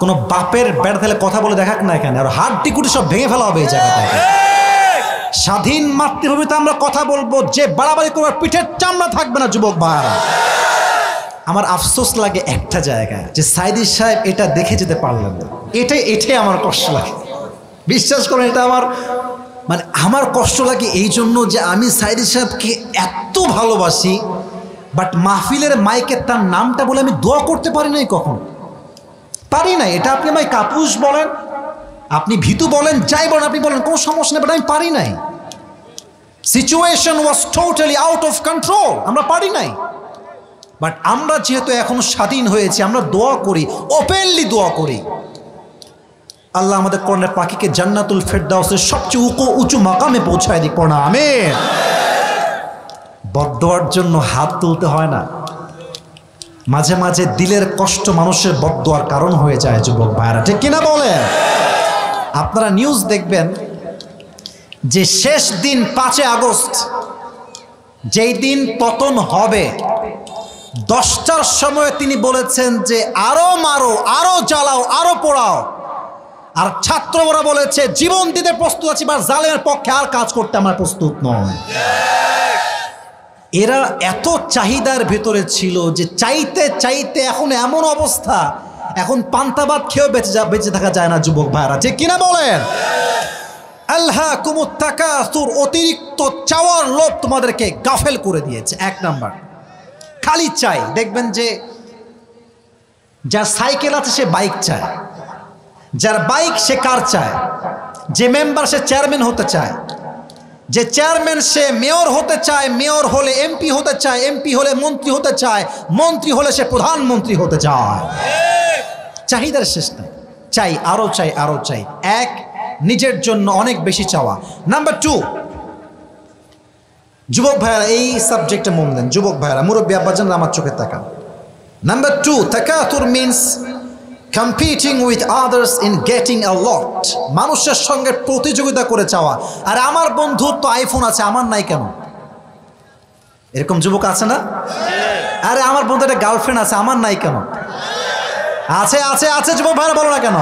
কোনো বাপের বেড়া থাকলে কথা বলে দেখাক না এখানে, আর হাড্ডি কুটি সব ভেঙে ফেলা হবে এই জায়গাটায়। স্বাধীন মাতৃভূমিতে আমরা কথা বলবো, যে বাড়াবাড়ি করবার পিঠের চামড়া থাকবে না যুবক ভাইরা। আমার আফসোস লাগে একটা জায়গায়, যে সাইদি সাহেব এটা দেখে যেতে পারলেন না। এটাই আমার কষ্ট লাগে, বিশ্বাস করেন। এটা আমার কষ্ট লাগে এই জন্য যে আমি সাইদি সাহেবকে এত ভালোবাসি, বাট মাহফিলের মাইকে তার নামটা বলে আমি দোয়া করতে পারি নাই, কখন পারি নাই। এটা আপনি আমায় কাপুস বলেন, আপনি ভীতু বলেন, যাই বলেন, আপনি বলেন, কোনো সমস্যা নেই, বাট আমি পারি নাই। Situation was totally out of control, আমরা পারি নাই। বাট আমরা যেহেতু এখন স্বাধীন হয়েছি, আমরা দোয়া করি, ওপেনলি দোয়া করি, আল্লাহ আমাদের কোরআনের পাখিকে জান্নাতুল ফেরদাউসের সবচেয়ে উঁচু মাকামে পৌঁছায় দিক, পড়া আমিন। বদদোয়ার জন্য হাত তুলতে হয় না, মাঝে মাঝে দিলের কষ্ট মানুষের বদদোয়ার কারণ হয়ে যায় যুবক ভাইরা, ঠিক কিনা বলেন? আপনারা নিউজ দেখবেন যে শেষ দিন 5 আগস্ট, যেই দিন পতন হবে, 10টার সময় তিনি বলেছেন যে আরো মারো, আরো জ্বালাও, আরো পোড়াও। আর ছাত্ররা বলেছে জীবন দিতে প্রস্তুত আছি, বা জালেমের পক্ষে আর কাজ করতে আমরা প্রস্তুত নয়। এরা এত চাহিদার ভেতরে ছিল যে চাইতে চাইতে এখন এমন অবস্থা, এখন পান্তাবাদ খেয়েও বেঁচে থাকা যায় না যুবক ভাইরা, ঠিক কিনা বলেন? আলহাকুমুত তাকাসুর, অতিরিক্ত চাওয়ার লোভ তোমাদেরকে গাফেল করে দিয়েছে। 1 নাম্বার, খালি চাই। দেখবেন যে যার সাইকেল আছে সে বাইক চায়, যার বাইক সে কার চায়, যে মেম্বার সে চেয়ারম্যান হতে চায়, যে চেয়ারম্যান সে মেয়র হতে চায়, মেয়র হলে এমপি হতে চায়, এমপি হলে মন্ত্রী হতে চায়, মন্ত্রী হলে সে প্রধানমন্ত্রী হতে চায়। চাহিদার শেষ নাই, চাই, আরো চাই, আরো চাই। 1, নিজের জন্য অনেক বেশি চাওয়া। নাম্বার 2, যুবক ভাইরা এই সাবজেক্টে মন দেন, যুবক ভাইরা, মুরব্বী আব্বাজান আমার চোখে তাকান। নাম্বার 2, তাকাতুর means competing with others in getting a lot, মানুষের সঙ্গে প্রতিযোগিতা করে চাওয়া। আর আমার বন্ধুর তো আইফোন আছে, আমার নাই কেন? এরকম যুবক আছে না? আরে আমার বন্ধুর একটা গার্লফ্রেন্ড আছে, আমার নাই কেন? আছে আছে আছে, যুবক ভাইরা বলো না কেন?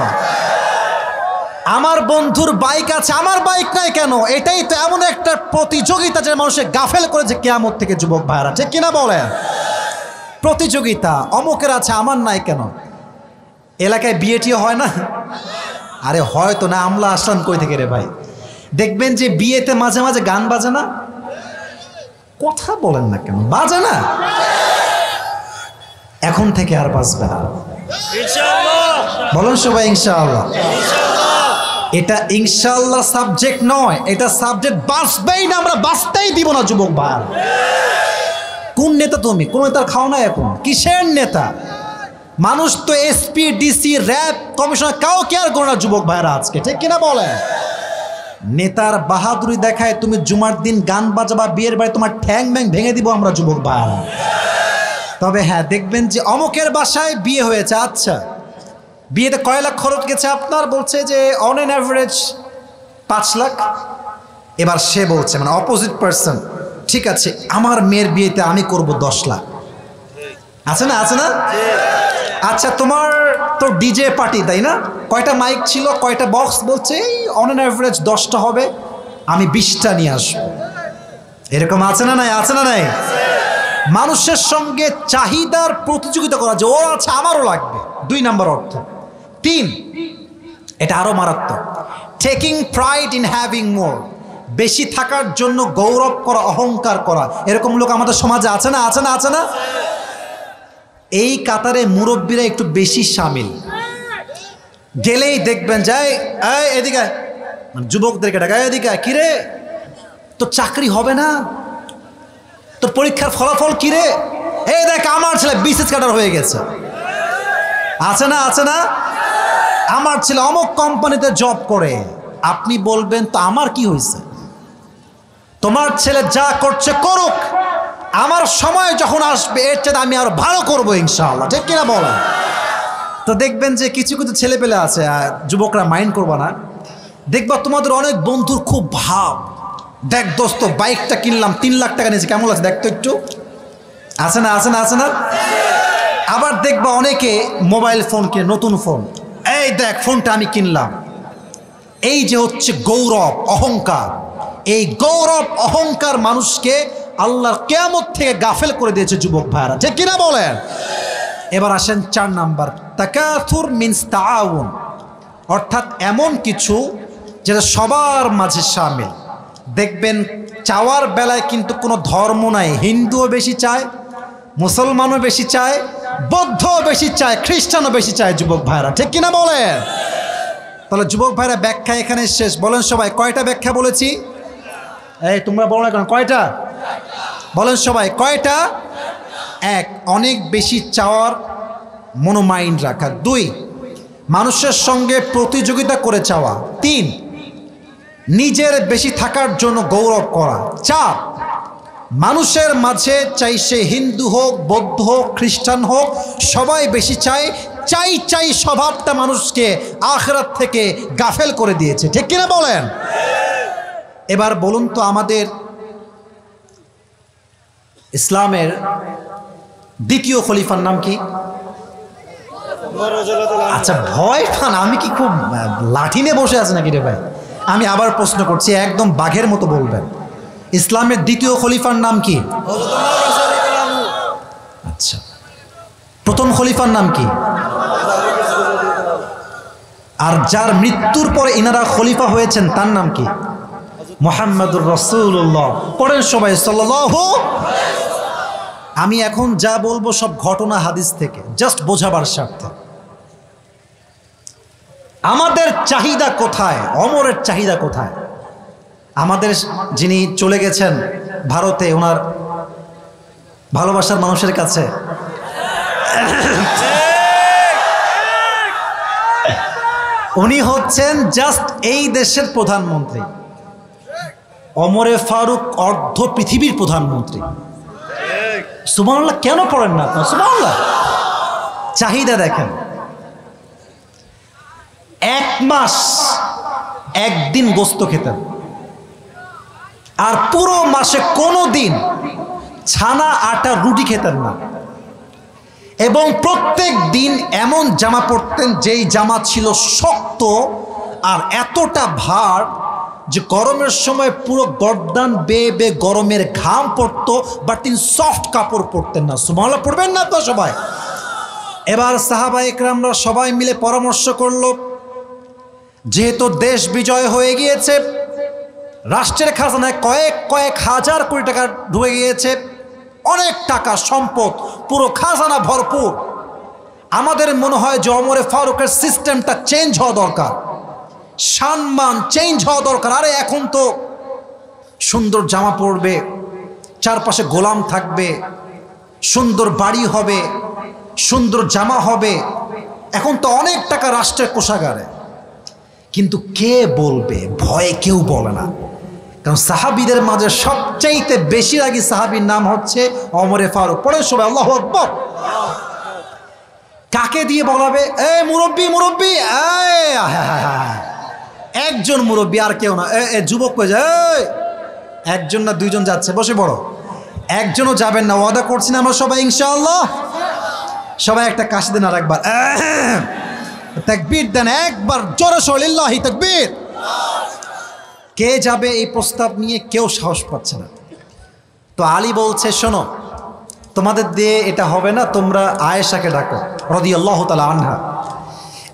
আমার বন্ধুর বাইক আছে, আমার বাইক নাই কেন? এটাই তো এমন একটা প্রতিযোগিতা যে মানুষের গাফেল করেছে কিয়ামত থেকে যুবক ভাইরা, ঠিক কিনা বলেন? প্রতিযোগিতা, অমুকের আছে আমার নাই কেন? এলাকায় বিয়েটিও হয় না? আরে হয়তো না, আমলা আসলাম কই থেকে রে ভাই? দেখবেন যে বিয়েতে মাঝে মাঝে গান বাজে না? কথা বলেন না কেন? বাজে না? এখন থেকে আর বাজবে না, বলেন সবাই ইনশাআল্লাহ। এটা ইনশাআল্লাহ সাবজেক্ট নয়, এটা সাবজেক্ট বাঁচবেই না, আমরা বাঁচতেই দিব না যুবক ভাই। কোন নেতা তুমি? কোন নেতার খাও না এখন? কিসের নেতা? মানুষ তো এসপি, ডিসি, র্যাব, কমিশনার কাউকে আর গোনা যুবক ভাইরা আজকে, ঠিক কিনা বলেন? নেতার বাহাদুরি দেখায় তুমি জুমার দিন গান বাজাবা, বিয়ের বাড়ি তোমার ঠ্যাং ব্যাং ভেঙে দিব আমরা যুবক ভাইরা। তবে হ্যাঁ, দেখবেন যে অমুকের বাসায় বিয়ে হয়েছে, আচ্ছা বিয়েতে কয় লাখ খরচ গেছে আপনার? বলছে যে অন এন অ্যাভারেজ 5 লাখ। এবার সে বলছে, মানে অপোজিট পার্সন, ঠিক আছে আমার মেয়ের বিয়েতে আমি করব 10 লাখ। আছে না? আছে না? আচ্ছা তোর ডিজে পার্টি, তাই না? কয়টা মাইক ছিল, কয়টা বক্স? বলছে অন এন অ্যাভারেজ 10টা হবে, আমি 20টা নিয়ে আসবো। এরকম আছে না নাই? আছে না নাই? মানুষের সঙ্গে চাহিদার প্রতিযোগিতা করা, যে ওর আছে আমারও লাগবে। 2 নাম্বার অর্থ। 3, এটা আরো মারাত্মক, টেকিং প্রাইড ইন হ্যাভিং মোর, বেশি থাকার জন্য গৌরব করা, অহংকার করা। এরকম লোক আমাদের সমাজে আছে না? আছে না? আছে না? এই কাতারে মুরব্বীরা একটু বেশি সামিল। গেলেই দেখবেন যায় এদিকে, যুবকদেরকে ডাকা, এদিকে কিরে তোর চাকরি হবে না? তোর পরীক্ষার ফলাফল কিরে? এই দেখ আমার ছেলে বিসিএস ক্যাডার হয়ে গেছে। আছে না? আছে না? আমার ছেলে অমুক কোম্পানিতে জব করে। আপনি বলবেন তো আমার কি হয়েছে? তোমার ছেলে যা করছে করুক, আমার সময় যখন আসবে এর চেয়ে আমি আরো ভালো করবো ইনশাআল্লাহ, ঠিক কিনা বলেন? তো দেখবেন যে কিছু কিছু ছেলে পেলে আছে, যুবকরা মাইন্ড করবা না, দেখবা তোমাদের অনেক বন্ধুর খুব ভাব, দেখ দোস্ত বাইকটা কিনলাম 3 লাখ টাকা নিয়েছে, কেমন আছে দেখতো একটু। আছে না? আছে না? আছে না? আবার দেখবা অনেকে মোবাইল ফোন কিনে, নতুন ফোন, এই দেখ ফোনটা আমি কিনলাম। এই যে হচ্ছে গৌরব অহংকার, এই গৌরব অহংকার মানুষকে আল্লাহর কিয়ামত থেকে গাফেল করে দিয়েছে যুবক ভাইরা, ঠিক কিনা বলেন? এবার আসেন 4 নাম্বার, তাকাথুর মিনস তাআউন, অর্থাৎ এমন কিছু যেটা সবার মাঝে শামিল। দেখবেন চাওয়ার বেলায় কিন্তু কোনো ধর্ম নাই, হিন্দুও বেশি চায়, মুসলমানও বেশি চায়, বৌদ্ধও বেশি চায়, খ্রিস্টানও বেশি চায় যুবক ভাইরা, ঠিক কিনা বলেন? তাহলে যুবক ভাইরা ব্যাখ্যা এখানে শেষ। বলেন সবাই কয়টা ব্যাখ্যা বলেছি? এই তোমরা বলো না কেন, কয়টা বলেন সবাই, কয়টা? 1, অনেক বেশি চাওয়ার মনোমাইন্ড রাখা। 2, মানুষের সঙ্গে প্রতিযোগিতা করে চাওয়া। 3, নিজের বেশি থাকার জন্য গৌরব করা। 4, মানুষের মাঝে চাই সে হিন্দু হোক, বৌদ্ধ হোক, খ্রিস্টান হোক, সবাই বেশি চাই চাই স্বভাবটা মানুষকে আখিরাত থেকে গাফেল করে দিয়েছে, ঠিক কিনা বলেন? এবার বলুন তো আমাদের ইসলামের দ্বিতীয় খলিফার নাম কি? আচ্ছা ভয় পান, আমি কি খুব লাঠি নিয়ে বসে আছি নাকি রে ভাই? আমি আবার প্রশ্ন করছি, একদম বাঘের মতো বলবেন। ইসলামের দ্বিতীয় খলিফার নাম কি? আচ্ছা, প্রথম খলিফার নাম কি? আর যার মৃত্যুর পরে ইনারা খলিফা হয়েছেন তার নাম কি? মুহাম্মদুর রাসূলুল্লাহ। পড়েন সবাই সাল্লাল্লাহু। আমি এখন যা বলবো সব ঘটনা হাদিস থেকে, জাস্ট বোঝাবার স্বার্থে। আমাদের চাহিদা কোথায়? ওমরের চাহিদা কোথায়? আমাদের যিনি চলে গেছেন ভারতে, ওনার ভালোবাসার মানুষের কাছে, উনি হচ্ছেন জাস্ট এই দেশের প্রধানমন্ত্রী। ওমরে ফারুক অর্ধ পৃথিবীর প্রধানমন্ত্রী। সুবহানাল্লাহ কেন পড়েন না আপনারা? সুবহানাল্লাহ। চাহিদা দেখেন, 1 মাস 1 দিন গোস্ত খেতেন, আর পুরো মাসে কোনো দিন ছানা আটা রুটি খেতেন না, এবং প্রত্যেক দিন এমন জামা পরতেন যেই জামা ছিল শক্ত আর এতটা ভার যে গরমের সময় পুরো গর্দান বেয়ে বেয়ে গরমের ঘাম পড়তো, বাট তিনি সফট কাপড় পরতেন না। সুবহানাল্লাহ পড়বেন না তো সবাই? এবার সাহাবা ইকরামরা সবাই মিলে পরামর্শ করলো, যেহেতু দেশ বিজয় হয়ে গিয়েছে, রাষ্ট্রের খাজানায় কয়েক হাজার কোটি টাকা ঢুকে গিয়েছে, অনেক টাকা সম্পদ, পুরো খাজানা ভরপুর। আমাদের মনে হয় যে ওমরে ফারুকের সিস্টেমটা চেঞ্জ হওয়া দরকার, সম্মান চেঞ্জ হওয়া দরকার। আরে এখন তো সুন্দর জামা পরবে, চারপাশে গোলাম থাকবে, সুন্দর বাড়ি হবে, সুন্দর জামা হবে, এখন তো অনেক টাকা রাষ্ট্রের কোষাগারে। কিন্তু কে বলবে? ভয়ে কেউ বলে না, কারণ সাহাবীদের মাঝে সবচাইতে বেশি রাগী সাহাবীর নাম হচ্ছে ওমরে ফারুক। পড়েন সবাই আল্লাহু আকবার। কাকে দিয়ে বলাবে? মুরব্বী মুরব্বী, একজন মুরব্বী আর কেউ না। যুবক কই যায়? একজন না 2জন যাচ্ছে, বসে পড়ো। একজনও যাবেন না, ওয়াদা করছি না আমরা সবাই ইনশাআল্লাহ। সবাই একটা কাশি দেন আর একবার তাকবীর দেন, একবার জোরে সরে লিল্লাহি তাকবীর। কে যাবে এই প্রস্তাব নিয়ে? কেউ সাহস পাচ্ছে না। তো আলী বলছে, শোনো, তোমাদের দিয়ে এটা হবে না, তোমরা আয়েশাকে ডাকো রাদিয়াল্লাহু তাআলা আনহা,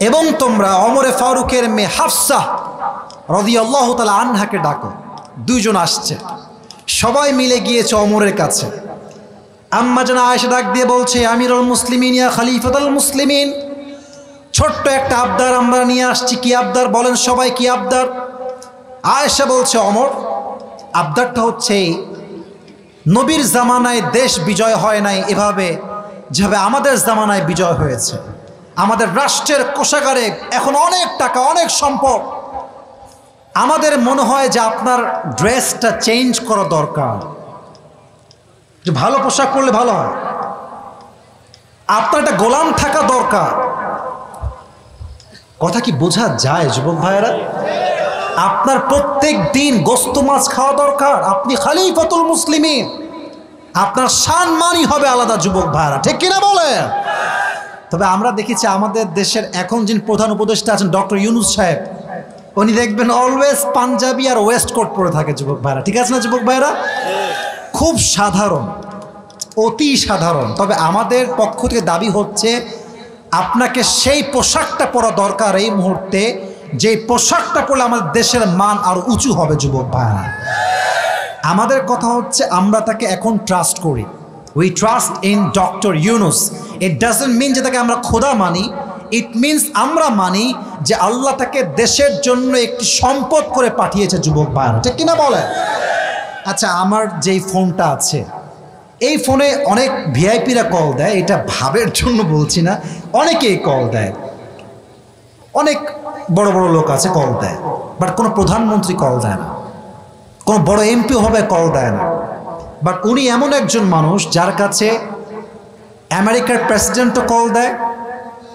এবং তোমরা ওমরে ফারুকের মেয়ে হাফসা রাদিয়াল্লাহু তাআলা আনহাকে ডাকো। 2 জন আসছে, সবাই মিলে গিয়েছে ওমরের কাছে। আম্মা জান আয়েশা ডাক দিয়ে বলছে, আমিরুল মুসলিমিন ইয়া খলিফাতুল মুসলিমিন, ছোট্ট একটা আবদার আমরা নিয়ে আসছি। কি আবদার? বলেন সবাই, কি আবদার? আয়েশা বলছে, ওমর, আবদারটা হচ্ছে নবীর জামানায় দেশ বিজয় হয় নাই এভাবে যেভাবে আমাদের জামানায় বিজয় হয়েছে। আমাদের রাষ্ট্রের কোষাগারে এখন অনেক টাকা, অনেক সম্পদ। আমাদের মনে হয় যে আপনার ড্রেসটা চেঞ্জ করা দরকার, যে ভালো পোশাক পরলে ভালো হয়, আপনার একটা গোলাম থাকা দরকার। কথা কি বোঝা যায় যুবক ভাইয়েরা? আপনার প্রত্যেক দিন গোস্ত মাছ খাওয়া দরকার, আপনি খলিফাতুল মুসলিমিন, আপনার সম্মানই হবে আলাদা যুবক ভাইয়েরা, ঠিক কিনা বলেন? তবে আমরা দেখেছি আমাদের দেশের এখন যিনি প্রধান উপদেষ্টা আছেন ডক্টর ইউনূস সাহেব, উনি দেখবেন অলওয়েজ পাঞ্জাবি আর ওয়েস্ট কোট পরে থাকে যুবক ভাইরা, ঠিক আছে না যুবক ভাইরা? খুব সাধারণ, অতি সাধারণ। তবে আমাদের পক্ষ থেকে দাবি হচ্ছে আপনাকে সেই পোশাকটা পরা দরকার এই মুহূর্তে, যে পোশাকটা পরলে আমাদের দেশের মান আরো উঁচু হবে যুবক ভাইরা। আমাদের কথা হচ্ছে আমরা তাকে এখন ট্রাস্ট করি, we trust in doctor Yunus. It doesn't mean যে তাকে আমরা খোদা মানি, ইট মিনস আমরা মানি যে আল্লাহ তাকে দেশের জন্য একটি সম্পদ করে পাঠিয়েছে যুবক ভাইরা, ঠিক কিনা বলেন? আচ্ছা, আমার যেই ফোনটা আছে এই ফোনে অনেক ভিআইপিরা কল দেয়, এটা ভাবের জন্য বলছি না, অনেকেই কল দেয়, অনেক বড় বড় লোক আছে কল দেয়, বাট কোনো প্রধানমন্ত্রী কল দেয় না, কোনো বড় এমপি হবে কল দেয় না। বাট উনি এমন একজন মানুষ যার কাছে আমেরিকার প্রেসিডেন্টও কল দেয়,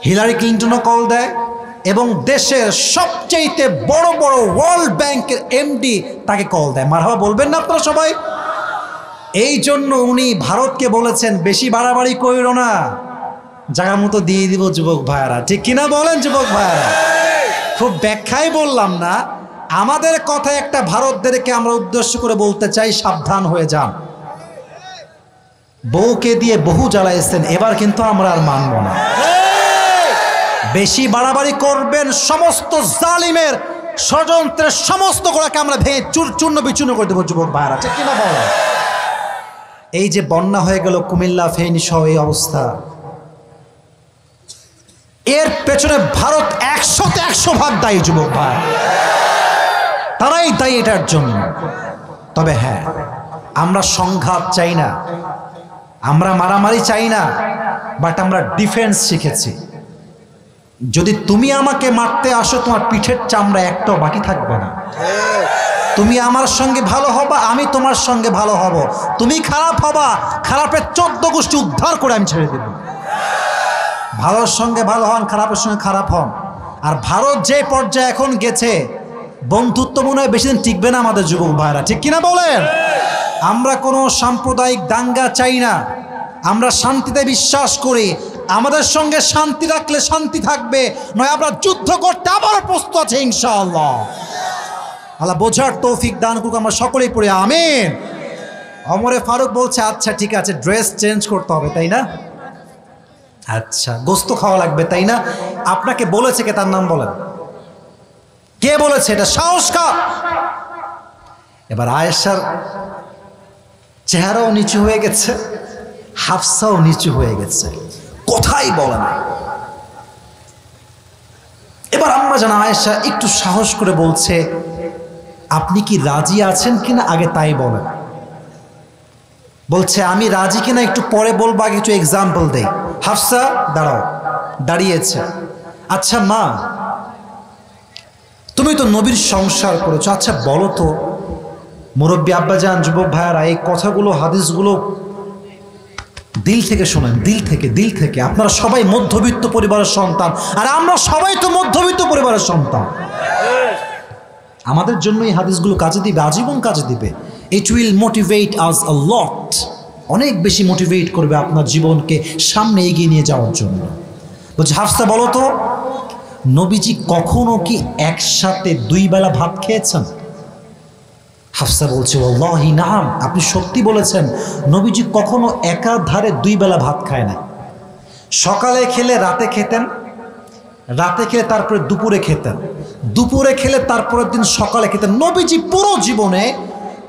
হিলারি ক্লিন্টনও কল দেয়, এবং দেশের সবচেয়ে বড় বড় ওয়ার্ল্ড ব্যাংকের এমডি তাকে কল দেয়। মারহাবা বলবেন না আপনারা সবাই? এই জন্য উনি ভারতকে বলেছেন বেশি বাড়াবাড়ি কইরো না, জায়গা মতো দিয়ে দিব যুবক ভাইয়ারা, ঠিক কিনা বলেন যুবক ভাইয়ারা? খুব ব্যাখ্যায় বললাম না, আমাদের কথা একটা ভারতদেরকে আমরা উদ্দেশ্য করে বলতে চাই, সাবধান হয়ে যান। বউকে দিয়ে বহু জ্বালাইছেন, এবার কিন্তু আমরা আর মানব না। বেশি বাড়াবাড়ি করবেন, সমস্ত জালিমের ষড়যন্ত্রের সমস্ত গোড়াকে আমরা ভেঙে চূর্ণ বিচূর্ণ করে দেবো যুবক ভাইয়ারা, ঠিক কিনা বলেন? এই যে বন্যা হয়ে গেল কুমিল্লা, ফেনী সহ এই অবস্থা, এর পেছনে ভারত 100-100 ভাগ দায়ী যুবক ভাই, তারাই দায়ী এটার জন্য। তবে হ্যাঁ, আমরা সংঘাত চাই না, আমরা মারামারি চাই না, বাট আমরা ডিফেন্স শিখেছি। যদি তুমি আমাকে মারতে আসো, তোমার পিঠের চামড়া একটাও বাকি থাকবে না। তুমি আমার সঙ্গে ভালো হবা, আমি তোমার সঙ্গে ভালো হব। তুমি খারাপ হবা, খারাপের 14 গোষ্ঠী উদ্ধার করে আমি ছেড়ে দেব। ভালোর সঙ্গে ভালো হন, খারাপের সঙ্গে খারাপ হন। আর ভারত যে পর্যায়ে এখন গেছে, বন্ধুত্ব মনে হয় বেশি দিন টিকবে না আমাদের যুবক ভাইরা, ঠিক কিনা বলেন? আমরা কোনো সাম্প্রদায়িক দাঙ্গা চাই না, আমরা শান্তিতে বিশ্বাস করি। আমাদের সঙ্গে শান্তি রাখলে শান্তি থাকবে, নয় আমরা যুদ্ধ করতে আবার প্রস্তুত আছে ইনশাআল্লাহ। আল্লাহ বোঝার তৌফিক দান করুক, আমরা সকলেই পড়ি আমিন। ওমরে ফারুক বলছে, আচ্ছা ঠিক আছে, ড্রেস চেঞ্জ করতে হবে তাই না? আচ্ছা, গোস্ত খাওয়া লাগবে তাই না? আপনাকে বলেছে কে, তার নাম বলেন। কে বলেছে? এটা সাহস কার? এবার আয়েশার চেহারাও নিচু হয়ে গেছে, হাফসাও নিচু হয়ে গেছে, কথাই বলে না। এবার আম্মা জান আয়েশা একটু সাহস করে বলছে, আপনি কি রাজি আছেন কিনা আগে তাই বলেন। বলছে আমি রাজি কিনা একটু পরে বলবো, আগে কিছু এক্সাম্পল দেই। হাফসা দাঁড়াও, দাঁড়িয়েছে। আচ্ছা মা, তুমি তো নবীর সংসার করেছো, আচ্ছা বলো তো মুরব্বী আব্বাজান, যুবক ভাইয়ারা, এই কথাগুলো হাদিসগুলো দিল থেকে শোনেন, দিল থেকে। আপনারা সবাই মধ্যবিত্ত পরিবারের সন্তান, আর আমরা সবাই তো মধ্যবিত্ত পরিবারের সন্তান। আমাদের জন্য এই হাদিসগুলো কাজে দিবে, আজীবন কাজে দিবে। ইট উইল মোটিভেট আস আ লট, অনেক বেশি মোটিভেট করবে আপনার জীবনকে সামনে এগিয়ে নিয়ে যাওয়ার জন্য। বলছে হাফসা বলো তো, নবীজি কখনো কি একসাথে 2 বেলা ভাত খেয়েছেন? হাফসা বলছে ওয়াল্লাহি নাম, আপনি সত্যি বলেছেন, নবীজি কখনো একাধারে 2 বেলা ভাত খায় না। সকালে খেলে রাতে খেতেন, রাতে খেলে তারপরে দুপুরে খেতেন, দুপুরে খেলে তারপরের দিন সকালে খেতেন। নবীজি পুরো জীবনে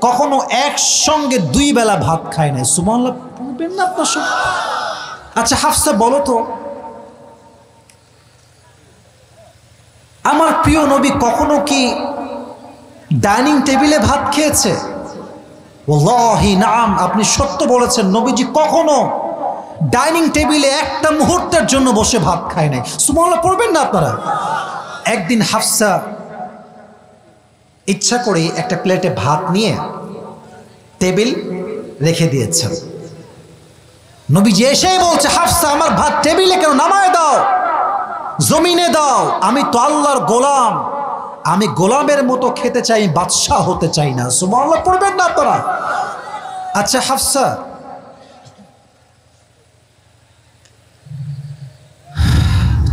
কখনো একসঙ্গে 2 বেলা ভাত খায় নাই। সুবহানাল্লাহ বলবেন না আপনার সব? আচ্ছা হাফসা বলো তো, আমার প্রিয় নবী কখনো কি ডাইনিং টেবিলে ভাত খেয়েছে? ওয়াল্লাহি নাম, আপনি সত্য বলেছেন, নবীজি কখনো ডাইনিং টেবিলে একটা মুহূর্তের জন্য বসে ভাত খায় নাই। সুবহানাল্লাহ পড়বেন না আপনারা? একদিন হাফসা ইচ্ছা করে একটা প্লেটে ভাত নিয়ে টেবিল রেখে দিয়েছেন। নবীজি এসেই বলছে, হাফসা আমার ভাত টেবিলে কেন, নামায় দাও, জমিনে দাও, আমি তো আল্লাহর গোলাম, আমি গোলামের মতো খেতে চাই, বাদশাহ হতে চাই না। সুবহানাল্লাহ পড়বেন না আপনারা? আচ্ছা হাফসা,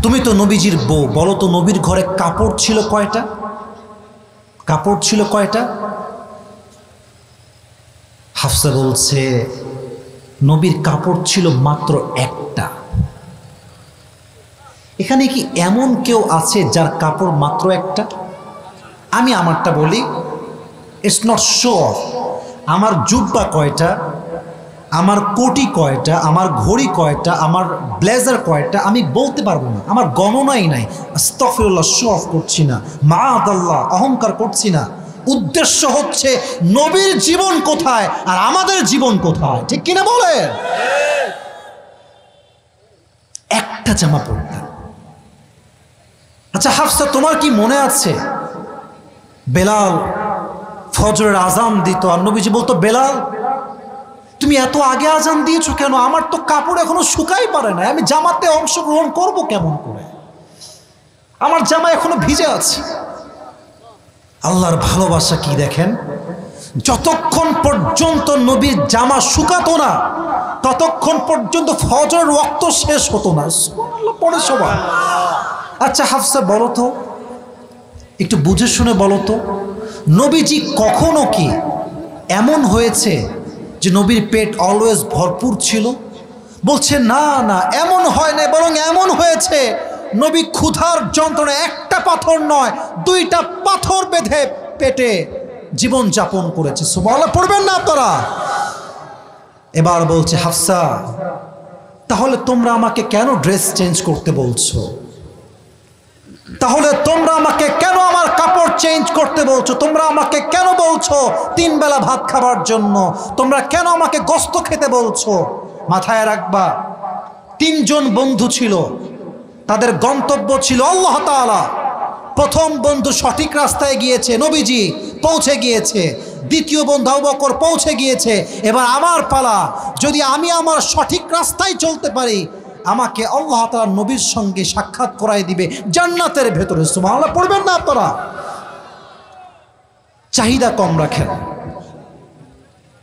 তুমি তো নবীজির বউ, বলো তো নবীর ঘরে কাপড় ছিল কয়টা? কাপড় ছিল কয়টা? হাফসা বলছে নবীর কাপড় ছিল মাত্র একটা। এখানে কি এমন কেউ আছে যার কাপড় মাত্র একটা? আমি আমারটা বলি, ইটস নট শো অফ। আমার জুব্বা কয়টা, আমার কোটি কয়টা, আমার ঘড়ি কয়টা, আমার ব্লেজার কয়টা আমি বলতে পারবো না, আমার গণনাই নাই। আস্তাগফিরুল্লাহ, শো অফ করছি না, মাআদাল্লাহ, অহংকার করছি না। উদ্দেশ্য হচ্ছে নবীর জীবন কোথায় আর আমাদের জীবন কোথায়, ঠিক কিনা বলে? একটা জামা পরতেন। আচ্ছা হাফসা, তোমার কি মনে আছে বেলাল ফজরের আজান দিত আর নবীজি বলতো, বেলাল তুমি এত আগে আজান দিয়েছো কেন? আমার তো কাপড় এখনো শুকাই পারে না, আমি জামাতে অংশগ্রহণ করব কেমন করে? আমার জামা এখনো ভিজে আছে। আল্লাহর ভালোবাসা কি দেখেন, যতক্ষণ পর্যন্ত নবীর জামা শুকাতো না ততক্ষণ পর্যন্ত ফজরের ওয়াক্ত শেষ হতো না। সুবহানাল্লাহ পড়ে সবাই। আচ্ছা হাফসা বলো তো, একটু বুঝে শুনে বলো তো, নবীজি কখনো কি এমন হয়েছে যে নবীর পেট অলওয়েজ ভরপুর ছিল? বলছে না না, এমন হয় না, বরং এমন হয়েছে নবী ক্ষুধার যন্ত্রণা একটা পাথর নয়, দুইটা পাথর বেঁধে পেটে জীবন যাপন করেছে। সুবহানাল্লাহ পড়বেন না আপনারা? এবার বলছে হাফসা, তাহলে তোমরা আমাকে কেন ড্রেস চেঞ্জ করতে বলছো? তাহলে তোমরা আমাকে কেন আমার কাপড় চেঞ্জ করতে বলছো? তোমরা আমাকে কেন বলছো 3 বেলা ভাত খাবার জন্য? তোমরা কেন আমাকে গোশত খেতে বলছো? মাথায় রাখবা, 3 জন বন্ধু ছিল, তাদের গন্তব্য ছিল আল্লাহ তাআলা। প্রথম বন্ধু সঠিক রাস্তায় গিয়েছে, নবীজি পৌঁছে গিয়েছে। দ্বিতীয় বন্ধু আবু বকর পৌঁছে গিয়েছে। এবার আমার পালা, যদি আমি আমার সঠিক রাস্তায় চলতে পারি আমাকে আল্লাহ তাআলা নবীর সঙ্গে সাক্ষাৎ করায় দিবে জান্নাতের ভেতরে। সুবহানাল্লাহ পড়বেন না আপনারা? চাহিদা কম রাখেন,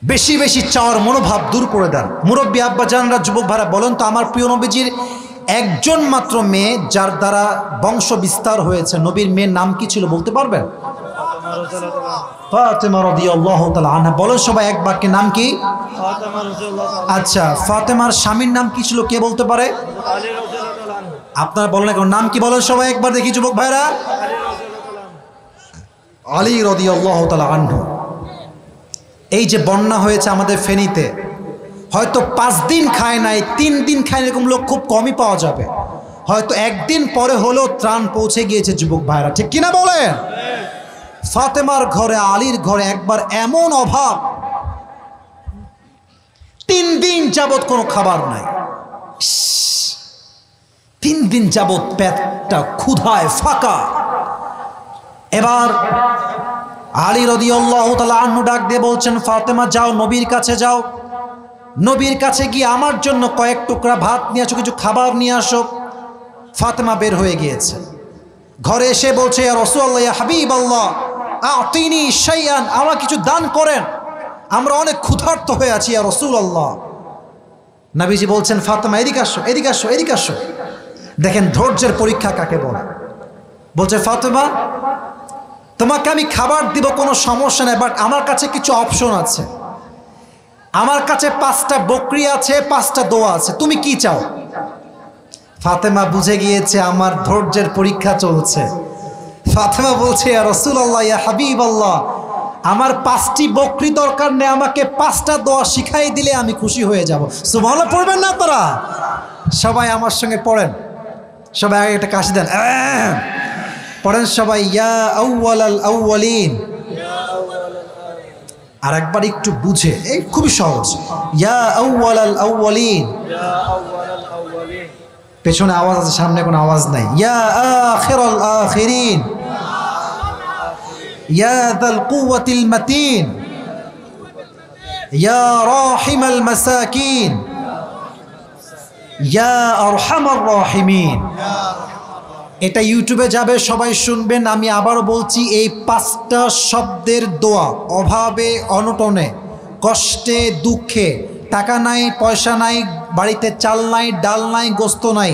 বেশি বেশি চাওয়ার মনোভাব দূর করে দেন। মুরব্বী আব্বা জানরা, যুবক ভাইরা বলেন তো, আমার প্রিয় নবীজির একজন মাত্র মেয়ে যার দ্বারা বংশ বিস্তার হয়েছে, নবীর মেয়ের নাম কি ছিল বলতে পারবেন? ফাতেমা রাদিয়াল্লাহু তাআলা আনহা। বলেন সবাই এক বাক্যে, নাম কি? আচ্ছা, ফাতেমার স্বামীর নাম কি ছিল, কে বলতে পারে? আপনারা বলেন এখন নাম কি, বলেন সবাই একবার দেখি যুবক ভাইরা। আলী রাদিয়াল্লাহু তাআলা আনহু। এই যে বন্যা হয়েছে আমাদের ফেনীতে, হয়তো 5 দিন খায় নাই, 3 দিন খায়, এরকম লোক খুব কমই পাওয়া যাবে। হয়তো 1 দিন পরে হলেও ত্রাণ পৌঁছে গিয়েছে যুবক ভাইরা, ঠিক কিনা বলেন? ফাতেমার ঘরে, আলীর ঘরে একবার এমন অভাব, 3 দিন যাবত কোনো খাবার নাই। 3 দিন যাবত পেটটা ক্ষুধায় ফাঁকা। এবার আলী রাদিয়াল্লাহু তাআলা আনহু ডাক দিয়ে বলছেন, ফাতেমা যাও, নবীর কাছে যাও, নবীর কাছে গিয়ে আমার জন্য কয়েক টুকরা ভাত নিয়ে আসো, কিছু খাবার নিয়ে আসো। ফাতেমা বের হয়ে গিয়েছে। ঘরে এসে বলছে, ইয়া রাসূলুল্লাহ, ইয়া হাবিবাল্লাহ, আতিনি শাইআন, আমার কিছু দান করেন, আমরা অনেক ক্ষুধার্ত হয়ে আছি ইয়া রাসূলুল্লাহ। নবীজি বলছেন, ফাতেমা এদিকে আসো, এদিকে আসো, এদিকে আসো। দেখেন ধৈর্যের পরীক্ষা কাকে বলে। বলছে, ফাতেমা তোমাকে আমি খাবার দিব, কোনো সমস্যা নেই, বাট আমার কাছে কিছু অপশন আছে। আমার কাছে 5টা বকরি আছে, 5টা দোয়া আছে, তুমি কি চাও? ফাতেমা বুঝে গিয়েছে আমার ধৈর্যের পরীক্ষা চলছে। ফাতেমা বলছে, ইয়া রাসূলুল্লাহ, ইয়া হাবিবাল্লাহ, আমার 5টি বকরি দরকার নেই, আমাকে 5টা দোয়া শিখাই দিলে আমি খুশি হয়ে যাব। সুবহানাল্লাহ পড়বেন না আপনারা? সবাই আমার সঙ্গে পড়েন, সবাই আগে একটা কাশি দেন, পড়েন সবাই, ইয়া আউয়ালাল আউয়ালিন। আর একবার একটু বুঝে, এই খুবই সহজ, ইয়া আউয়ালাল আউয়ালিন। পেছনে আওয়াজ আছে, সামনে কোনো আওয়াজ নাই। ইয়া আখিরাল আখিরিন, ইয়া যাল কুওয়াতিল মাতিন, ইয়া রাহিমাল মাসাকিন, ইয়া আরহামার রাহিমিন। এটা ইউটিউবে যাবে, সবাই শুনবেন। আমি আবারও বলছি, এই 5টা শব্দের দোয়া অভাবে অনটনে, কষ্টে দুঃখে, টাকা নাই পয়সা নাই, বাড়িতে চাল নাই ডাল নাই গোস্ত নাই,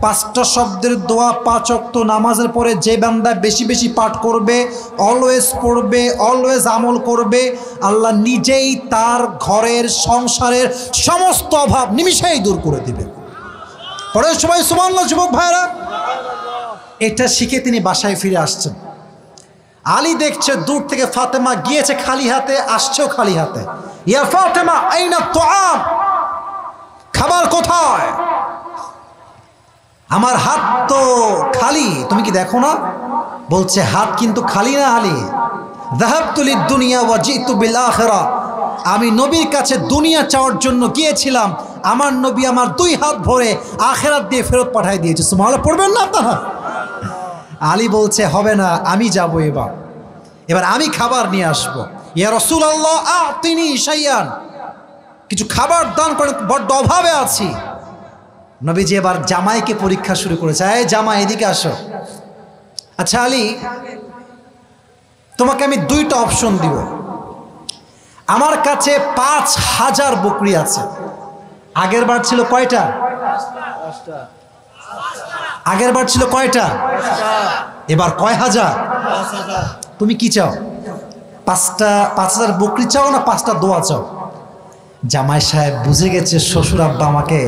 5টা শব্দের দোয়া 5 ওয়াক্ত নামাজের পরে যে বান্দা বেশি বেশি পাঠ করবে, অলওয়েজ পড়বে, অলওয়েজ আমল করবে, আল্লাহ নিজেই তার ঘরের সংসারের সমস্ত অভাব নিমিষেই দূর করে দিবে। পরে সবাই সুবহানাল্লাহ যুবক ভাইরা। এটা শিখে তিনি বাসায় ফিরে আসছেন। আলী দেখছে দূর থেকে ফাতেমা গিয়েছে খালি হাতে, আসছেও খালি হাতে। ইয়া ফাতেমা আইনা তুআম, খাবার কোথায়? আমার হাত তো খালি, তুমি কি দেখো না? বলছে হাত কিন্তু খালি না আলী, যাহাবতু লিদ দুনিয়া ওয়া জিতু বিল আখিরা, আমি নবীর কাছে দুনিয়া চাওয়ার জন্য গিয়েছিলাম, আমার নবী আমার 2 হাত ভরে আখিরাত দিয়ে ফেরত পাঠিয়ে দিয়েছে। সুবহানাল্লাহ পড়বেন না আপনারা? আলী বলছে হবে না, আমি যাব, এবার আমি খাবার নিয়ে আসবো। ইয়া রাসূলুল্লাহ আতিনি শাইয়ান, কিছু খাবার দান করেন, বড্ড অভাবে আছি। নবীজি এবার জামাইকে পরীক্ষা শুরু করেছে। এই জামাই এদিকে আসো। আচ্ছা আলী, তোমাকে আমি 2টা অপশন দিব। আমার কাছে 5000 বকরি আছে। আগের বার ছিল কয়টা? আগের বার ছিল কয়টা? এবার কয় হাজার? তুমি কি চাও? 5000 বকরি চাও না 5টা দোয়া চাও? জামাই সাহেব বুঝে গেছে শ্বশুর আব্বা আমাকে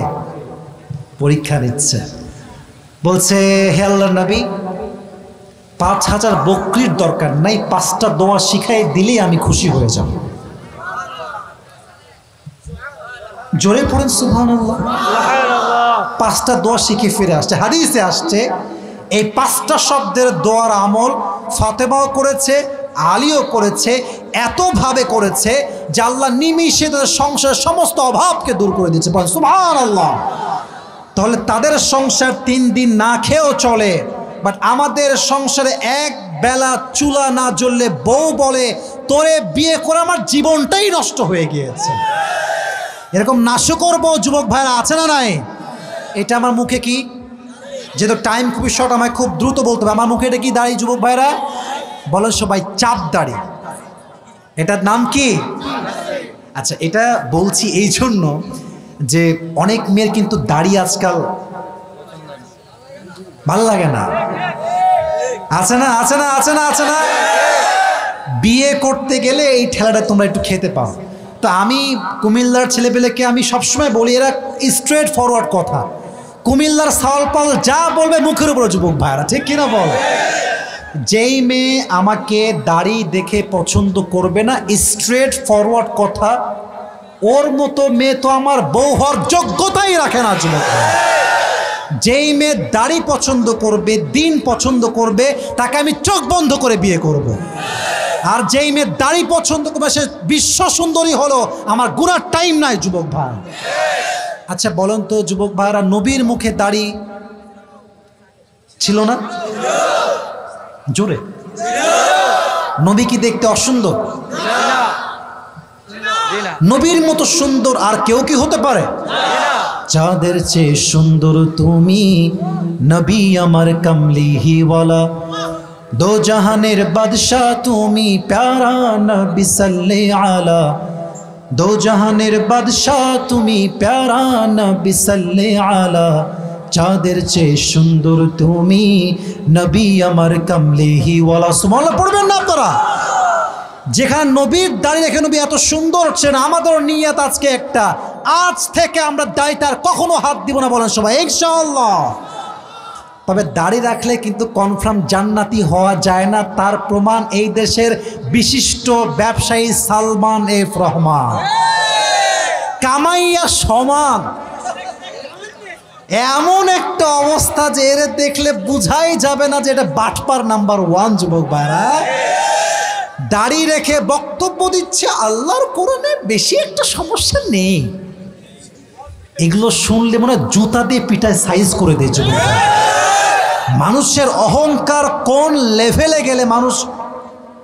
পরীক্ষা নিচ্ছে। বলছে হে আল্লাহর নবী, 5000 বকরির দরকার নাই, 5টা দোয়া শিখাই দিলেই আমি খুশি হয়ে যাব। জোরে পড়েন সুবহানাল্লাহ। 5টা দোয়া শিখে ফিরে আসছে। হাদিসে আসছে এই 5টা শব্দের দোয়ার আমল ফাতেমাও করেছে, আলীও করেছে, এতভাবে করেছে যে আল্লাহ নিমিষে তাদের সংসারের সমস্ত অভাবকে দূর করে দিয়েছে। সুবহানাল্লাহ। তাহলে তাদের সংসার 3 দিন না খেয়েও চলে, বাট আমাদের সংসারে এক বেলা চুলা না জ্বললে বউ বলে তোরে বিয়ে করে আমার জীবনটাই নষ্ট হয়ে গিয়েছে। এরকম নাশকর বউ যুবক ভাইরা আছে না নাই? এটা আমার মুখে কি, যেহেতু টাইম খুবই শর্ট, আমায় খুব দ্রুত বলতে হবে, আমার মুখে এটা কি দাড়ি যুবক ভাইরা? বলেন সবাই, চাপ দাড়ি। এটার নাম কি? আচ্ছা, এটা বলছি এই জন্য যে অনেক মেয়ের কিন্তু দাড়ি আজকাল ভালো লাগে না। আছে না, আছে না, আছে না, আছে না? বিয়ে করতে গেলে এই ঠেলাটা তোমরা একটু খেতে পাও। তো আমি কুমিল্লার ছেলেপেলেকে আমি সবসময় বলি, এরা স্ট্রেট ফরওয়ার্ড কথা, কুমিল্লার সাওয়ালপাল যা বলবে মুখের উপরে যুবক ভাইরা, ঠিক কিনা বল? যেই মেয়ে আমাকে দাড়ি দেখে পছন্দ করবে না, স্ট্রেট ফরওয়ার্ড কথা, ওর মতো মেয়ে তো আমার বউ হওয়ার যোগ্যতাই রাখে না যুবক। যেই মেয়ে দাড়ি পছন্দ করবে, দিন পছন্দ করবে, তাকে আমি চোখ বন্ধ করে বিয়ে করব। আর যেই মেয়ে দাড়ি পছন্দ করবে সে বিশ্ব সুন্দরী হলো, আমার গুনার টাইম নাই যুবক ভাই। আচ্ছা বলেন তো যুবক ভাইরা, নবীর মুখে দাড়ি ছিল না? জোরে, নবী কি দেখতে অসুন্দর? নবীর মতো সুন্দর আর কেউ কি হতে পারে? চাঁদের চেয়ে সুন্দর তুমি, নবী আমার কামলিহিওয়ালা, দো জাহানের বাদশাহ তুমি, প্যারা নবী সাল্লে আলা, দো জাহানের বাদশাহ তুমি, প্যারা নবী সাল্লে আলা, চাঁদের চেয়ে সুন্দর তুমি, নবী আমার কামলিহিওয়ালা। সুবহানাল্লাহ পড়বেন না আপনারা? যেখানে নবীর দাড়ি রেখে নবী এত সুন্দর হচ্ছেন, আমাদের নিয়ত আজকে একটা, আজ থেকে আমরা দাড়িতে আর কখনো হাত দিব না, বলেন সবাই ইনশাআল্লাহ। তবে দাড়ি রাখলে কিন্তু কনফার্ম জান্নাতি হওয়া যায় না, তার প্রমাণ এই দেশের বিশিষ্ট ব্যবসায়ী সালমান এফ রহমান। কামাইয়া সমান, এমন একটা অবস্থা যে এর দেখলে বুঝাই যাবে না যে এটা বাটপার নাম্বার 1 যুবক ভাইরা। দাড়ি রেখে বক্তব্য দিচ্ছে, আল্লাহর কোরআনে বেশি একটা সমস্যা নেই। এগুলো শুনলে মনে হয় জুতা দিয়ে পিঠায় সাইজ করে দেয় যুবক। মানুষের অহংকার কোন লেভেলে গেলে মানুষ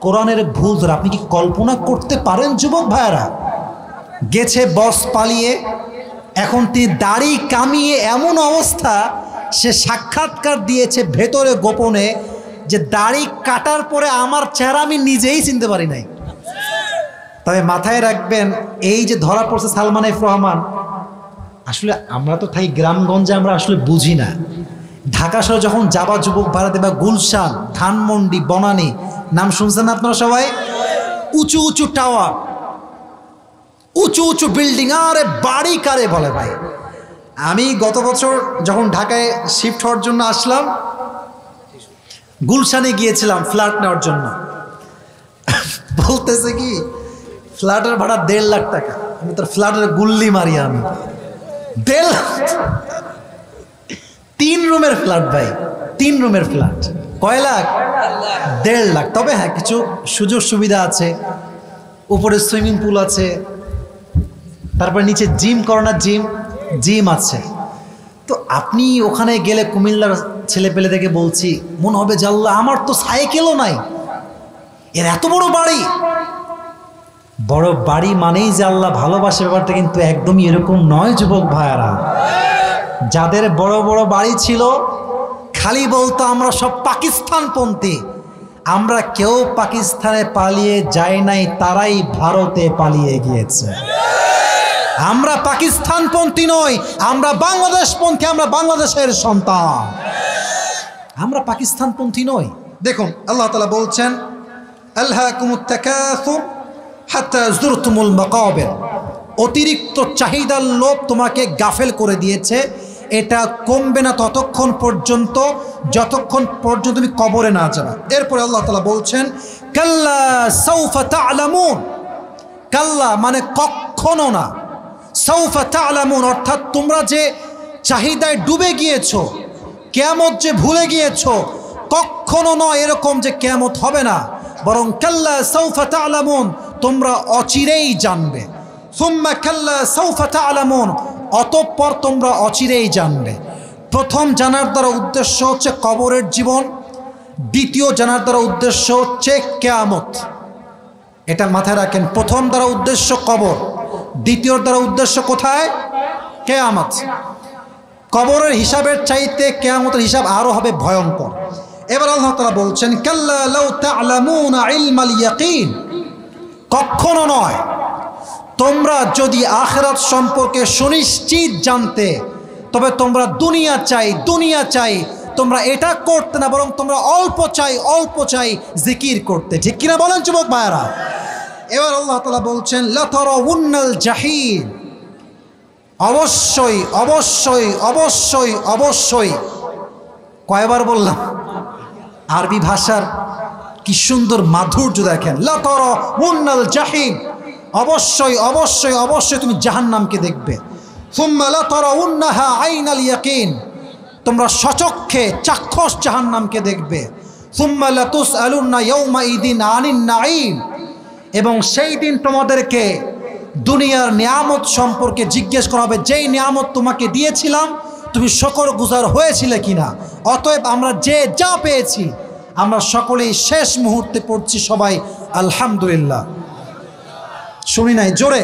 কোরআনের ভুল ধরে, আপনি কি কল্পনা করতে পারেন যুবক ভাইরা? গেছে বস পালিয়ে, এখন তিনি দাড়ি কামিয়ে এমন অবস্থা, সে সাক্ষাৎকার দিয়েছে ভেতরে গোপনে যে দাড়ি কাটার পরে আমার চেহারা আমি নিজেই চিনতে পারি নাই। তবে মাথায় রাখবেন, এই যে ধরা পড়ছে সালমান এফ রহমান, আসলে আমরা তো থাকি গ্রামগঞ্জে, আমরা আসলে বুঝি না। ঢাকা শহরে যখন যাবা যুবক ভাড়াতে বা গুলশান, ধানমন্ডি, বনানী, নাম শুনছেন না আপনারা সবাই? উঁচু উঁচু টাওয়ার, উঁচু উঁচু বিল্ডিং, আরে বাড়ি কারে বলে ভাই। আমি গত বছর যখন ঢাকায় শিফট হওয়ার জন্য আসলাম, গুলশানে গিয়েছিলাম ফ্ল্যাট নেওয়ার জন্য। বলতেছে কি ফ্ল্যাটের ভাড়া 1.5 লাখ টাকা। আমি তোর ফ্ল্যাটের গুল্লি মারি আমি। 1.5 লাখ, 3 রুমের ফ্ল্যাট ভাই, 3 রুমের ফ্ল্যাট। কয় লাখ? 1.5 লাখ। তবে হ্যাঁ, কিছু সুযোগ সুবিধা আছে, উপরে সুইমিং পুল আছে, তারপর নিচে জিম করানোর জিম আছে। তো আপনি ওখানে গেলে কুমিল্লার ছেলে পেলে থেকে বলছি, মনে হবে যে আল্লাহ আমার তো সাইকেলও নাই, এর এত বড় বাড়ি। বড় বাড়ি মানেই যে আল্লাহ ভালোবাসে, ব্যাপারটা কিন্তু একদমই এরকম নয় যুবক ভাইয়ারা। যাদের বড় বড় বাড়ি ছিল খালি বলতো আমরা সব পাকিস্তানপন্থী। আমরা কেউ পাকিস্তানে পালিয়ে যায় নাই, তারাই ভারতে পালিয়ে গিয়েছে। আমরা পাকিস্তানপন্থী নই, আমরা বাংলাদেশপন্থী, আমরা বাংলাদেশের সন্তান, আমরা পাকিস্তানপন্থী নই। দেখুন আল্লাহ তাআলা বলছেন, আলহাকুমুত তাকাসুর হাত্তা যুরতুমুল মাকাবির। অতিরিক্ত চাহিদার লোভ তোমাকে গাফেল করে দিয়েছে। এটা কমবে না ততক্ষণ পর্যন্ত যতক্ষণ পর্যন্ত তুমি কবরে না যাবে। এরপরে আল্লাহ তাআলা বলছেন, কাল্লা সাউফা তা'লামুন। কাল্লা মানে কখনো না, সাউফা তা'লামুন অর্থাৎ তোমরা যে চাহিদায় ডুবে গিয়েছো, কিয়ামত যে ভুলে গিয়েছো, কখনো নয় এরকম যে কিয়ামত হবে না, বরং কাল্লা সাউফা তা'লামুন, তোমরা অচিরেই জানবে। সুম্মা কাল্লা সাউফা তা'লামুন, অতঃপর তোমরা অচিরেই জানবে। প্রথম জানার দ্বারা উদ্দেশ্য হচ্ছে কবরের জীবন, দ্বিতীয় জানার দ্বারা উদ্দেশ্য হচ্ছে কিয়ামত। এটা মাথায় রাখেন, প্রথম দ্বারা উদ্দেশ্য কবর, দ্বিতীয় দ্বারা উদ্দেশ্য কোথায়? কিয়ামত। কবরের হিসাবের চাইতে কিয়ামতের হিসাব আরো হবে ভয়ঙ্কর। এবার আল্লাহ তাআলা বলছেন, কাল্লা লাউ তা'লামুনা ইলমাল ইয়াকিন। কখনো নয়, তোমরা যদি আখিরাত সম্পর্কে সুনিশ্চিত জানতে, তবে তোমরা দুনিয়া চাই তোমরা এটা করতে না, বরং তোমরা অল্প চাই জিকির করতে। ঠিক কিনা বলেন যুবক ভাইরা? এবার আল্লাহ তাআলা বলছেন, লাতারাউন্নাল জাহিম। অবশ্যই অবশ্যই অবশ্যই অবশ্যই, কয়বার বললাম? আরবি ভাষার কি সুন্দর মাধুর্য দেখেন। লাতারাউন্নাল জাহিম, অবশ্যই অবশ্যই অবশ্যই তুমি জাহান্নামকে দেখবে। সুম্মা লাতারাউন্নাহা আইনাল ইয়াকিন, তোমরা সচক্ষে চাক্ষুষ জাহান্নামকে দেখবে। সুম্মা লাতুসআলুন্না ইয়াউমাইদিন আনিন নাঈম, এবং সেই দিন তোমাদেরকে দুনিয়ার নিয়ামত সম্পর্কে জিজ্ঞেস করা হবে, যেই নিয়ামত তোমাকে দিয়েছিলাম তুমি শুকরগুজার হয়েছিলে কিনা। অতএব আমরা যে যা পেয়েছি আমরা সকলেই শেষ মুহূর্তে পড়ছি সবাই আলহামদুলিল্লাহ। শুনি নাই? জোরে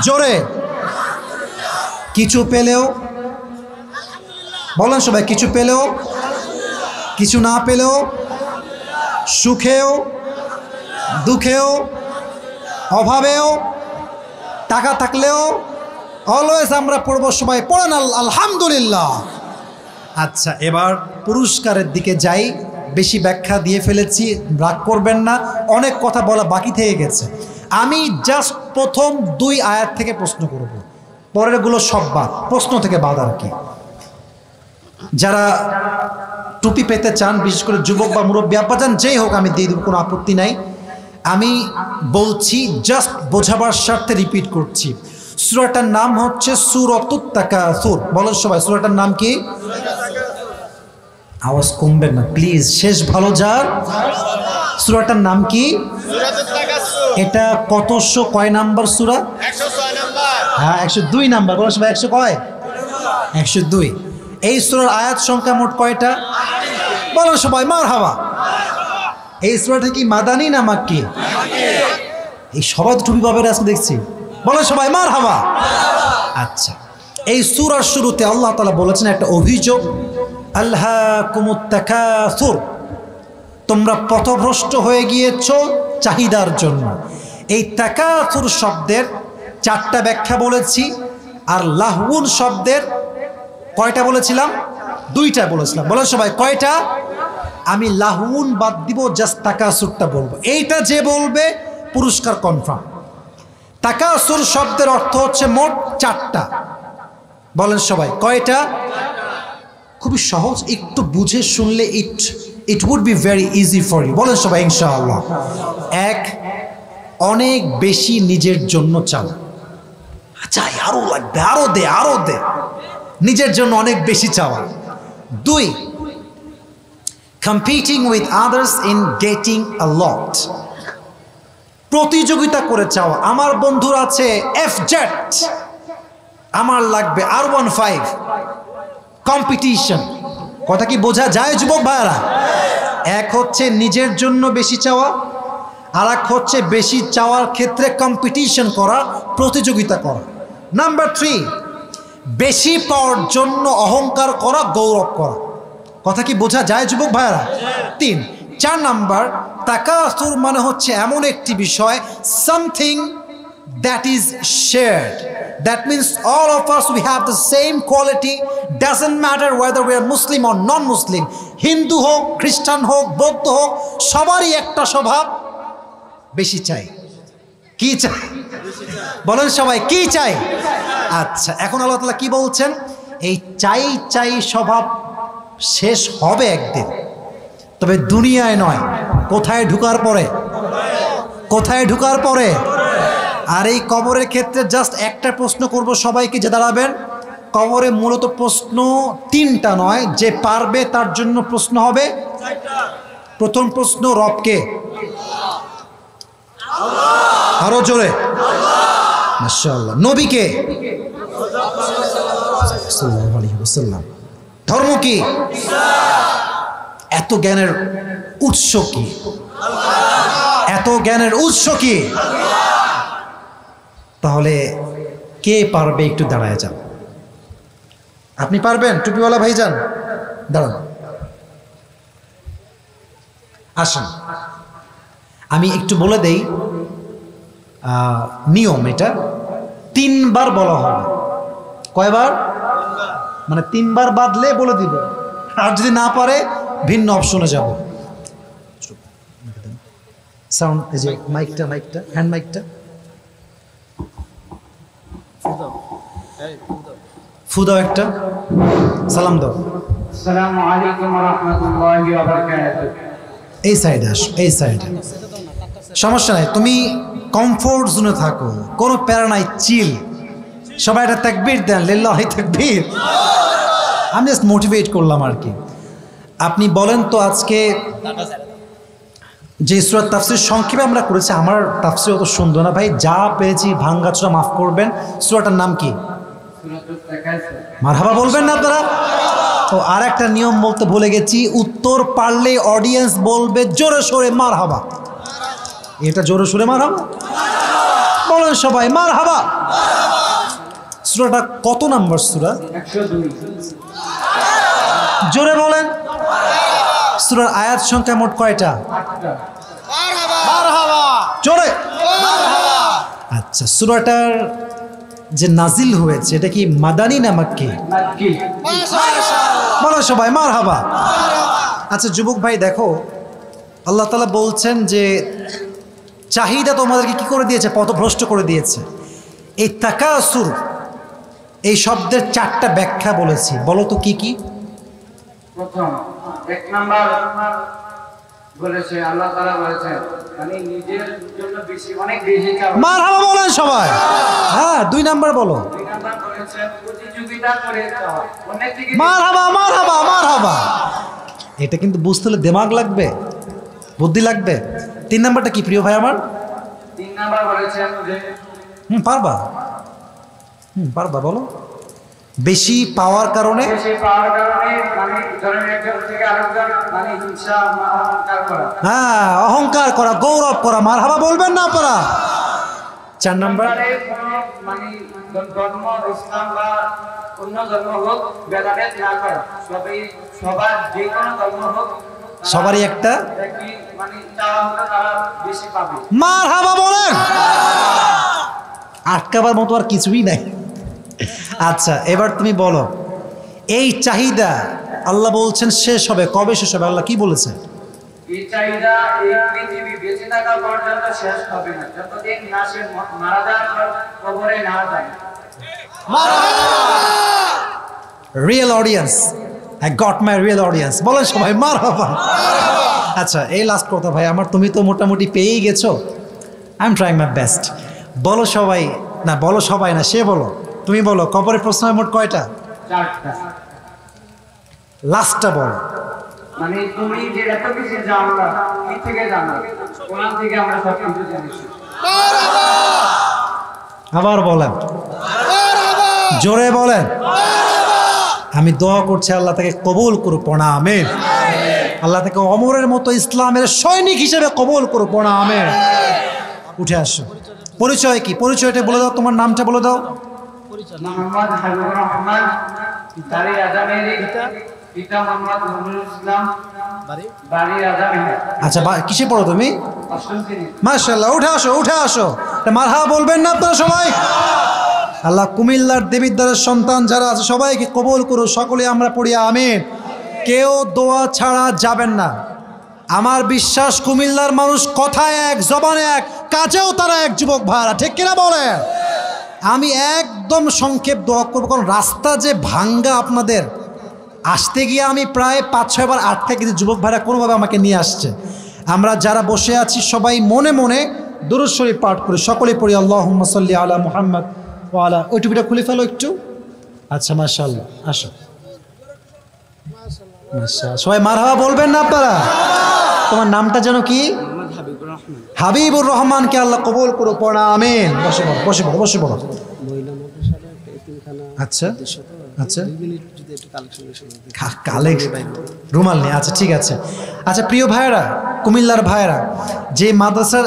জোরে। কিছু পেলেও বলেন সবাই, কিছু পেলেও, কিছু না পেলেও, সুখেও দুঃখেও, অভাবেও, টাকা থাকলেও অলওয়েজ আমরা পড়ব সবাই, পড়েন আলহামদুলিল্লাহ। আচ্ছা, এবার পুরস্কারের দিকে যাই। বেশি ব্যাখ্যা দিয়ে ফেলেছি, রাগ করবেন না, অনেক কথা বলা বাকি থেকে গেছে। আমি জাস্ট প্রথম 2 আয়াত থেকে প্রশ্ন করব, পরেরগুলো সব বাদ, প্রশ্ন থেকে বাদ আর কি। যারা টুপি পেতে চান, বিশেষ করে যুবক বা মুরব্বী আব্বাজান যেই হোক, আমি দিয়ে দেব, কোনো আপত্তি নাই। আমি বলছি জাস্ট বোঝাবার স্বার্থে রিপিট করছি। সূরাটার নাম হচ্ছে সূরাতুত তাকাসুর। বলেন সবাই, সূরাটার নাম কি? আওয়াজ কমবেন না প্লিজ, শেষ ভালো যার। সূরাটার নাম কি? এটা কয় নাম্বার সূরা? 106 নাম্বার। হ্যাঁ, 102 নাম্বার। বলেন সবাই, 100 কয়? 102। এই সূরার আয়াত সংখ্যা মোট কয়টা? বলেন সবাই মারহাবা। এই সূরাটা কি মাদানী না মাক্কি? এই সবাই টুপি পাবেন আজকে দেখছি। বলেন সবাই মারহাবা। আচ্ছা, এই সূরার শুরুতে আল্লাহ তাআলা বলেছেন একটা অভিযোগ, আলহাকুমুত তাকাসুর, তোমরা পথভ্রষ্ট হয়ে গিয়েছো চাহিদার জন্য। এই তাকাসুর শব্দের 4টা ব্যাখ্যা বলেছি, আর লাহউন শব্দের কয়টা বলেছিলাম? দুইটা বলেছিলাম, বলেন সবাই কয়টা? আমি লাহুন বাদ দিব, জাস্ট তাকাসুরটা বলবো। এইটা যে বলবে পুরস্কার কনফার্ম। তাকাসুর শব্দের অর্থ হচ্ছে মোট 4টা। বলেন সবাই কয়টা? খুবই সহজ, একটু বুঝে শুনলে it would be very easy for you. বলেন সবাই ইনশাআল্লাহ। 1, অনেক বেশি নিজের জন্য চাও, চাই আরো লাগবে, আরো দে, নিজের জন্য অনেক বেশি চাওয়া। 2, competing with others in getting a lot, প্রতিযোগিতা করে চাওয়া। আমার বন্ধুর আছে F-Jet, আমার লাগবে R15, কম্পিটিশন। কথা কি বোঝা যায় যুবক ভাইরা? এক হচ্ছে নিজের জন্য বেশি চাওয়া, আর এক হচ্ছে বেশি চাওয়ার ক্ষেত্রে কম্পিটিশন করা, প্রতিযোগিতা করা। নাম্বার 3, বেশি পাওয়ার জন্য অহংকার করা, গৌরব করা। কথা কি বোঝা যায় যুবক ভাইরা? 3, 4 নাম্বার, তাকাসুর মানে হচ্ছে এমন একটি বিষয়, something that is shared. That means all of us, we have the same quality. Doesn't matter whether we are Muslim or non-Muslim. Hindu হোক, খ্রিস্টান হোক, বৌদ্ধ হোক, সবারই একটা স্বভাব, বেশি চাই। কি চাই? বলেন সবাই কি চাই? আচ্ছা, এখন আল্লাহ তাআলা কি বলছেন? এই চাই স্বভাব শেষ হবে একদিন, তবে দুনিয়ায় নয়। কোথায় ঢুকার পরে? কোথায় ঢুকার পরে? আর এই কবরের ক্ষেত্রে জাস্ট একটা প্রশ্ন করব সবাইকে, যে দাঁড়াবেন। কবরে মূলত প্রশ্ন 3টা নয়, যে পারবে তার জন্য প্রশ্ন হবে 4টা। প্রথম প্রশ্ন রবকে, আরো জোরে মাশাআল্লাহ। নবীকে, সাল্লাল্লাহু আলাইহি ওয়াসাল্লাম। ধর্ম কি? এত জ্ঞানের উৎস কি? এত জ্ঞানের উৎস কি? তাহলে কে পারবে? একটু দাঁড়ায় যান। আপনি পারবেন? টুপিওয়ালা ভাইজান দাঁড়ান, আসুন। আমি একটু বলে দেই নিয়ম। এটা 3 বার বলা হবে। কয়বার? মানে 3 বার বাদলে বলে দিব, আর যদি না পারে ভিন্ন অপশনে যাব। সাউন্ড, এই যে মাইকটা, হ্যান্ড মাইকটা ফু দাও, একটা সালাম দাও। আসসালামু আলাইকুম ওয়া রাহমাতুল্লাহি ওয়া বারাকাতুহু। এই সাইডে আসো, এই সাইডে। সমস্যা নাই, তুমি কমফোর্ট জোনে থাকো, কোনো প্যারা নাই, চিল। সবাই একটা তাকবীর দেন, লিল্লাহি তাকবীর। আমি জাস্ট মোটিভেট করলাম আর কি। আপনি বলেন তো, আজকে যে সূরা তাফসীর সংক্ষেপে আমরা করেছি, আমার তাফসীর অত সুন্দর না ভাই, যা পেয়েছি ভাঙ্গাচোরা মাফ করবেন। সূরাটার নাম কি? মারহাবা বলবেন না আপনারা? তো আর একটা নিয়ম বলতে ভুলে গেছি, উত্তর পারলে অডিয়েন্স বলবে জোরে সোরে মারহাবা। এটা জোরে সোরে মারহাবা বলেন সবাই, মারহাবা। সূরাটা কত নাম্বার সূরা? 102। জোরে বলেন। সূরার আয়াত সংখ্যা মোট কয়টা? 8টা। মারহাবা জোরে। আচ্ছা, সূরাটার যে নাজিল হয়েছে এটা কি মাদানী না মাক্কি? মাক্কি। বলো সবাই মারহাবা। আচ্ছা যুবক ভাই, দেখো আল্লাহ তাআলা বলছেন যে চাহিদা তোমাদেরকে কি করে দিয়েছে? পথভ্রষ্ট করে দিয়েছে। এই তাকাসুর এই শব্দের 4টা ব্যাখ্যা বলেছি, বলো তো কি কি? প্রথম 1 নাম্বার বলেছে, আল্লাহ তাআলা বলেছেন মানে নিজের জন্য বেশি, অনেক বেশি চাওয়া। মারহাবা বলেন সবাই। হ্যাঁ, 2 নাম্বার বলো। 2 নাম্বার বলেছেন প্রতিযোগিতা করে চাওয়া, অনেক দিকে। মারহাবা। এটা কিন্তু বুঝতে হলে দিমাগ লাগবে, বুদ্ধি লাগবে। 3 নাম্বারটা কি প্রিয় ভাই আমার? 3 নাম্বার বলেছেন যে পারবা বলো। বেশি পাওয়ার কারণে, বেশি পাওয়ার কারণে মানে ধরেন একজন থেকে আরেকজন মানে হিংসা, অহংকার করা। হ্যাঁ, অহংকার করা, গৌরব করা। মারহাবা বলবেন না আপনারা? 4 নাম্বার, মানে ধর্ম, ইসলাম বা অন্য ধর্ম হোক, ভেদাভেদ না করা। সবার যে কোনো ধর্ম হোক, সবারই একটা মানে চাওয়া হলে তারা বেশি পাবে। মারহাবা বলেন। আটকাবার মতো আর কিছুই নাই। আচ্ছা, এবার তুমি বলো, এই চাহিদা আল্লাহ বলছেন শেষ হবে। কবে শেষ হবে? আল্লাহ কি বলেছে? এই চাহিদা এই পৃথিবী বেঁচে থাকা পর্যন্ত শেষ হবে না, যতদিন না সে মারা যাওয়ার পর কবরে না যায়। Real audience, I got my real audience. বলেন সবাই মারহাবা। আচ্ছা, এই লাস্ট কথা ভাই আমার, তুমি তো মোটামুটি পেয়েই গেছো। I am trying my best. বলো সবাই, না বলো সবাই না, সে বলো, তুমি বলো কবরের প্রশ্ন মোট কয়টা? 4টা। লাস্টটা বলো। মানে তুমি যে এত কিছু জানলা কি থেকে জানলা? কোরআন থেকে আমরা সব কিছু জেনেছি। আবার বলেন, জোরে বলেন। আমি দোয়া করছি আল্লাহ তাকে কবুল করুক, পড়া আমিন। আল্লাহ তাকে অমরের মতো ইসলামের সৈনিক হিসেবে কবুল করুক, পড়া আমিন। উঠে আসো। পরিচয় কি? পরিচয়টা বলে দাও, তোমার নামটা বলে দাও। মোহাম্মদ হাবিবুর রহমান, দারি আজামেরি, পিতা মোহাম্মদ নুরুল ইসলাম, বাড়ি আজামেরি। আচ্ছা, কিসে পড়ো তুমি? 8ম শ্রেণী। মাশাআল্লাহ, উঠে আসো, উঠে আসো। মারহাবা বলবেন না আপনারা সবাই? আল্লাহ কুমিল্লার দেবিদ্বারের সন্তান যারা আছে সবাইকে কবুল করুন। সকলে আমরা পড়ি আমিন। কেউ দোয়া ছাড়া যাবেন না। আমার বিশ্বাস কুমিল্লার মানুষ কথায় এক, জবানে এক, কাজেও তারা এক, যুবক ভাইরা, ঠিক কিনা বলে? আমি একদম সংক্ষেপ দোয়া করবো, কারণ রাস্তা যে ভাঙ্গা আপনাদের, আসতে গিয়ে আমি প্রায় 5-6 বার আটকে গেছি। যুবক ভাইরা কোনোভাবে আমাকে নিয়ে আসছে। আমরা যারা বসে আছি সবাই মনে মনে দুরূদ শরীফ পাঠ করি, সকলেই পড়ি আল্লাহুম্মা সাল্লি আলা মুহাম্মদ ওয়া আলা। ওই টুপিটা খুলে ফেলো একটু। আচ্ছা, মাশাআল্লাহ, আসো। মাশাআল্লাহ, সবাই মারহাবা বলবেন না আপনারা? তোমার নামটা যেন কি? মোহাম্মদ হাবিবুর রহমান। হাবিবুর রহমানকে আল্লাহ কবুল করুক, পড়া আমিন। বসে পড়ো, বসে পড়ো, বসে পড়ো। আচ্ছা আচ্ছা, রুমাল নেই। আচ্ছা, ঠিক আছে। আচ্ছা, প্রিয় ভাইয়েরা, কুমিল্লার ভাইয়েরা, যে মাদ্রাসার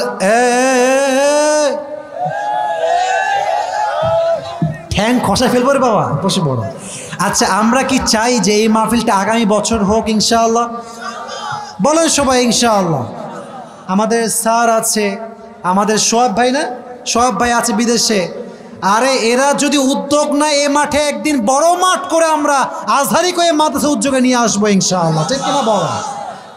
ঠ্যাং খসা ফেলবো রে বাবা, বসে পড়ো। আচ্ছা, আমরা কি চাই যে এই মাহফিলটা আগামী বছর হোক ইনশাআল্লাহ? বলেন সবাই ইনশাআল্লাহ। আমাদের স্যার আছে, আমাদের সোহাব ভাই, না সোহাব ভাই আছে বিদেশে। আরে এরা যদি উদ্যোগ নেয়, এ মাঠে একদিন বড় মাঠ করে আমরা আজহারি করে মাদ্রাসা উদ্যোগে নিয়ে আসবো ইনশাআল্লাহ, ঠিক কিনা বলো?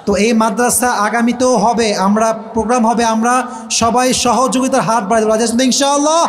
তো এই মাদ্রাসা আগামীতেও হবে, আমরা প্রোগ্রাম হবে, আমরা সবাই সহযোগিতার হাত বাড়িয়ে দেবো ইনশাআল্লাহ।